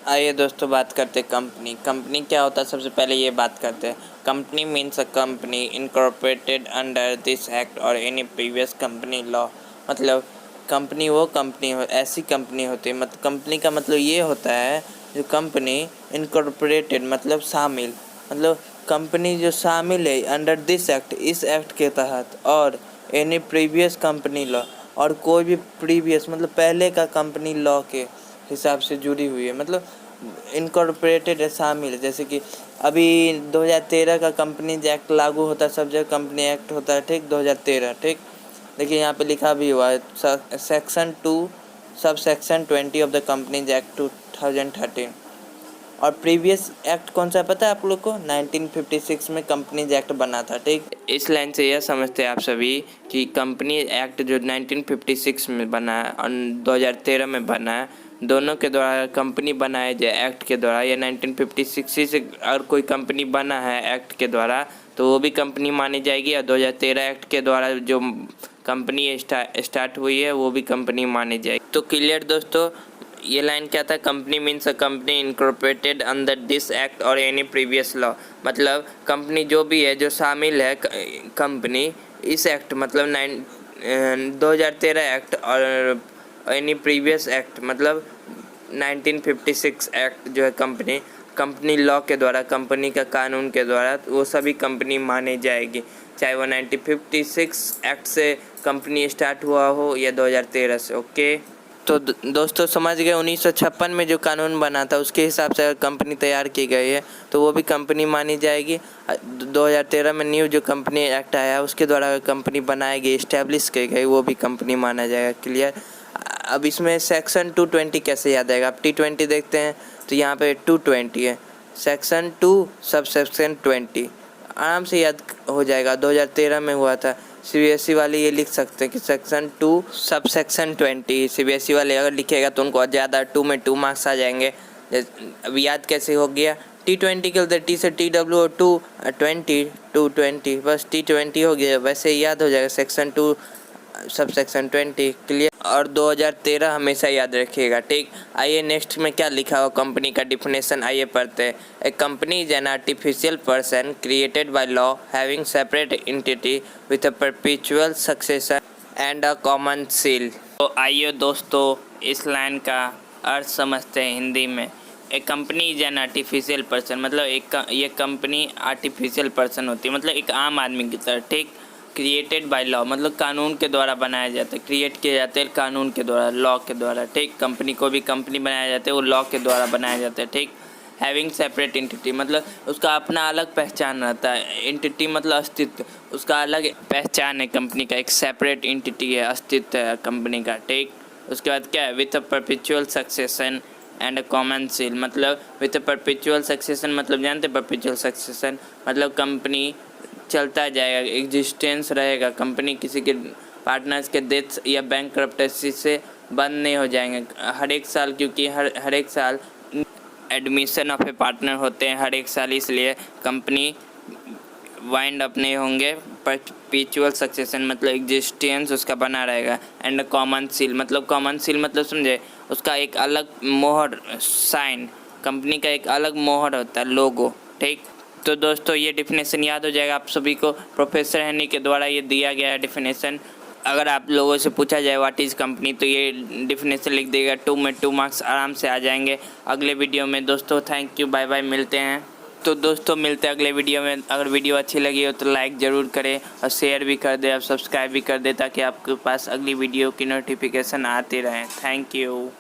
आइए दोस्तों बात करते हैं कंपनी। कंपनी क्या होता है, सबसे पहले ये बात करते हैं। Company means a company incorporated under this act और एनी प्रीवियस कंपनी लॉ। मतलब कंपनी वो कंपनी हो, ऐसी कंपनी होती है। मतलब कंपनी का मतलब ये होता है जो कंपनी इनकॉर्पोरेटेड मतलब शामिल, मतलब कंपनी जो शामिल है अंडर दिस एक्ट, इस एक्ट के तहत, और एनी प्रीवियस कंपनी लॉ, और कोई भी प्रीवियस मतलब पहले का कंपनी लॉ के हिसाब से जुड़ी हुई है। मतलब इनकॉर्पोरेटेड है, शामिल है। जैसे कि अभी 2013 का कंपनी एक्ट लागू होता है, सब जगह कंपनी एक्ट होता है, ठीक, 2013, ठीक। देखिए यहाँ पे लिखा भी हुआ है section 2 sub section 20 of the companies act 2013। और प्रीवियस एक्ट कौन सा है पता है आप लोग को? 1956 में कंपनीज एक्ट बना था, ठीक। इस लाइन से यह समझते हैं आप सभी कि कंपनी एक्ट जो 1956 में बना है और 2013 में बना है, दोनों के द्वारा कंपनी बनाए जाए एक्ट के द्वारा, या 1956 से अगर कोई कंपनी बना है एक्ट के द्वारा तो वो भी कंपनी मानी जाएगी, और 2013 एक्ट के द्वारा जो कंपनी स्टार्ट हुई है वो भी कंपनी मानी जाएगी। तो क्लियर दोस्तों, ये लाइन क्या था? Company means a company incorporated under this act और एनी प्रीवियस लॉ। मतलब कंपनी जो भी है जो शामिल है कंपनी इस एक्ट, मतलब 2013 एक्ट और एनी प्रीवियस एक्ट, मतलब 1956 एक्ट जो है कंपनी लॉ के द्वारा, कंपनी का कानून के द्वारा, वो सभी कंपनी मानी जाएगी, चाहे वो 1956 एक्ट से कंपनी स्टार्ट हुआ हो या 2013 से। ओके, तो दोस्तों समझ गए, 1956 में जो कानून बना था उसके हिसाब से अगर कंपनी तैयार की गई है तो वो भी कंपनी मानी जाएगी। 2013 में न्यू जो कंपनी एक्ट आया उसके द्वारा कंपनी बनाई गई, इस्टेब्लिश की गई, वो भी कंपनी माना जाएगा। क्लियर? अब इसमें सेक्शन 220 कैसे याद आएगा? आप T20 देखते हैं तो यहाँ पे 220 है, सेक्शन 2 सब सेक्शन 20 आराम से याद हो जाएगा। 2013 में हुआ था। CBSE वाले ये लिख सकते हैं कि सेक्शन 2 सब सेक्शन 20। CBSE वाले अगर लिखेगा तो उनको ज़्यादा 2 में 2 मार्क्स आ जाएंगे। अब याद कैसे हो गया? T20 के लिए T से TW और 20 220, बस T20 हो गया। वैसे ही याद हो जाएगा सेक्शन 2 सब सेक्शन 20। क्लियर? और 2013 हमेशा याद रखिएगा, ठीक। आइए नेक्स्ट में क्या लिखा हुआ कंपनी का डिफिनेशन आइए पढ़ते हैं। A company is an artificial person created by law having separate entity with a perpetual succession and a common seal. तो आइए दोस्तों इस लाइन का अर्थ समझते हैं हिंदी में। A company is an artificial person, मतलब ये कंपनी आर्टिफिशियल पर्सन होती है, मतलब एक आम आदमी की तरह, ठीक। क्रिएटेड बाय लॉ मतलब कानून के द्वारा बनाया जाता है, क्रिएट किए जाते हैं कानून के द्वारा, लॉ के द्वारा, ठीक। कंपनी को भी कंपनी बनाया जाता है, वो लॉ के द्वारा बनाया जाता है, ठीक। हैविंग सेपरेट एंटिटी मतलब उसका अपना अलग पहचान रहता है। एंटिटी मतलब अस्तित्व, उसका अलग पहचान है कंपनी का, एक सेपरेट एंटिटी है, अस्तित्व है कंपनी का, ठीक। उसके बाद क्या है? With a perpetual succession and a common seal, मतलब विथ अ परपेचुअल सक्सेशन मतलब जानते हैं परपेचुअल सक्सेशन मतलब कंपनी चलता जाएगा, एग्जिस्टेंस रहेगा, कंपनी किसी के पार्टनर्स के डेथ या बैंकरप्टेसी से बंद नहीं हो जाएंगे हर एक साल, क्योंकि हर एक साल एडमिशन ऑफ ए पार्टनर होते हैं हर एक साल, इसलिए कंपनी वाइंड अप नहीं होंगे। परपेचुअल सक्सेशन मतलब एग्जिस्टेंस उसका बना रहेगा। एंड कॉमन सील मतलब समझे, उसका एक अलग मोहर, साइन, कंपनी का एक अलग मोहर होता है, लोगो, ठीक। तो दोस्तों ये डिफिनेशन याद हो जाएगा आप सभी को, प्रोफेसर हैनी के द्वारा ये दिया गया है डिफिनेशन। अगर आप लोगों से पूछा जाए व्हाट इज़ कंपनी तो ये डिफिनेशन लिख देगा, 2 में 2 मार्क्स आराम से आ जाएंगे। अगले वीडियो में दोस्तों थैंक यू, बाय बाय, मिलते हैं। तो दोस्तों मिलते हैं अगले वीडियो में। अगर वीडियो अच्छी लगी हो तो लाइक ज़रूर करें और शेयर भी कर दें और सब्सक्राइब भी कर दें, ताकि आपके पास अगली वीडियो की नोटिफिकेशन आती रहे। Thank you.